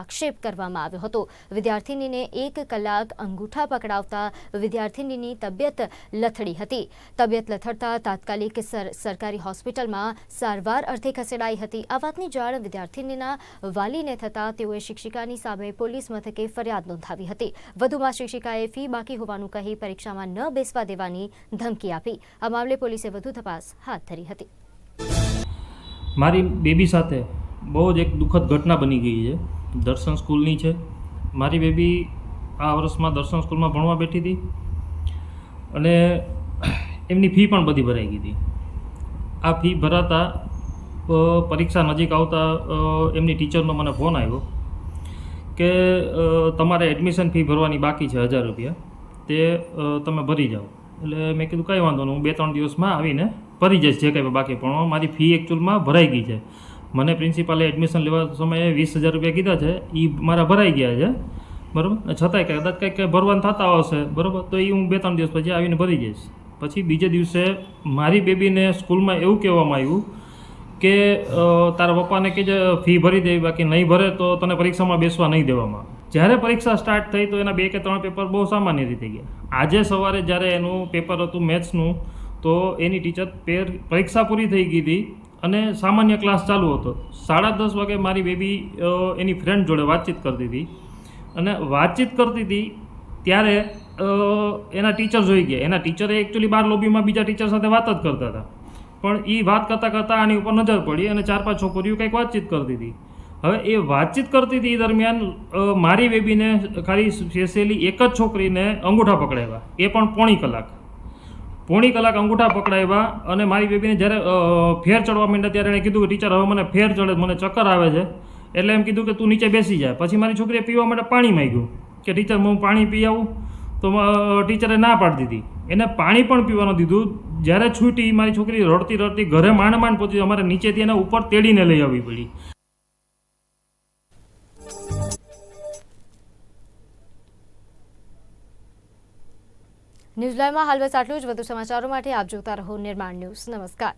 આક્ષેપ કરવામાં આવ્યો હતો। વિદ્યાર્થિનીને 1 કલાક અંગૂઠા પકડાવતા વિદ્યાર્થિનીની તબિયત લથડી હતી। તબિયત લથડતા તાત્કાલિક સરકારી હોસ્પિટલમાં સારવાર અર્થે ખસેડાઈ હતી। આ વાતની જાણ વિદ્યાર્થિનીના વાલીને થતાં તેઓએ શિક્ષિકાની સામે પોલીસ મથકે ફરિયાદ નોંધાવી હતી। વધુમાં શિક્ષિકાએ ફી બાકી હોવાનું કહી પરીક્ષામાં ન બેસવા દેવાની ધમકી આપી। આ મામલે પોલીસે વધુ તપાસ હાથ ધરી હતી। મારી બેબી સાથે બહુ જ એક દુઃખદ ઘટના બની ગઈ છે। દર્શન સ્કૂલની છે। મારી બેબી આ વર્ષમાં દર્શન સ્કૂલમાં ભણવા બેઠી હતી અને એમની ફી પણ બધી ભરાઈ ગઈ હતી। આ ફી ભરાતા પરીક્ષા નજીક આવતા એમની ટીચરનો મને ફોન આવ્યો કે તમારે એડમિશન ફી ભરવાની બાકી છે 1000 રૂપિયા, તે તમે ભરી જાઓ। એટલે મેં કીધું કંઈ વાંધો નહીં, હું 2-3 દિવસમાં આવીને ભરી જઈશ જે કંઈ બાકી, પણ મારી ફી એકચ્યુઅલમાં ભરાઈ ગઈ છે। મને પ્રિન્સિપાલે એડમિશન લેવા સમયે 20000 રૂપિયા કીધા છે, એ મારા ભરાઈ ગયા છે, બરાબર। છતાંય કદાચ કંઈક ભરવાનું થતા હશે, બરાબર, તો એ હું 2-3 દિવસ પછી આવીને ભરી જઈશ। પછી બીજે દિવસે મારી બેબીને સ્કૂલમાં એવું કહેવામાં આવ્યું કે તારા પપ્પાને કે જે ફી ભરી દે, બાકી નહીં ભરે તો તને પરીક્ષામાં બેસવા નહીં દેવામાં। જ્યારે પરીક્ષા સ્ટાર્ટ થઈ તો એના 2 કે 3 પેપર બહુ સામાન્ય રીતે ગયા। આજે સવારે જ્યારે એનું પેપર હતું મેથ્સનું, તો એની ટીચર પરીક્ષા પૂરી થઈ ગઈ હતી અને સામાન્ય ક્લાસ ચાલુ હતો। 10:30 વાગે મારી બેબી એની ફ્રેન્ડ જોડે વાતચીત કરતી હતી અને વાતચીત કરતી હતી ત્યારે એના ટીચર જોઈ ગયા। એના ટીચરે એકચ્યુઅલી બહાર લોબીમાં બીજા ટીચર સાથે વાત જ કરતા હતા, પણ એ વાત કરતાં આની ઉપર નજર પડી અને 4-5 છોકરીઓ કંઈક વાતચીત કરતી હતી। હવે એ વાતચીત કરતી હતી એ દરમિયાન મારી બેબીને ખાલી સ્પેશિયલી એક જ છોકરીને અંગૂઠા પકડાવ્યા, એ પણ પોણી કલાક અંગૂઠા પકડાવ્યા। અને મારી બેબીને જ્યારે ફેર ચડવા માંડ્યા ત્યારે એણે કીધું કે ટીચર હવે મને ફેર ચડે, મને ચક્કર આવે છે, એટલે એમ કીધું કે તું નીચે બેસી જાય। પછી મારી છોકરીએ પીવા માટે પાણી માંગ્યું કે ટીચર હું પાણી પી આવું, તો ટીચરે ના પાડી દીધી, એને પાણી પણ પીવા ન દીધું। જ્યારે છૂટી મારી છોકરી રડતી ઘરે માંડ પહોંચી, અમારે નીચેથી એને ઉપર તેડીને લઈ આવવી પડી। ન્યૂઝ લાઈવમાં હાલ બસ આટલું જ। વધુ સમાચારો માટે આપ જોતા રહો નિર્માણ ન્યૂઝ। નમસ્કાર।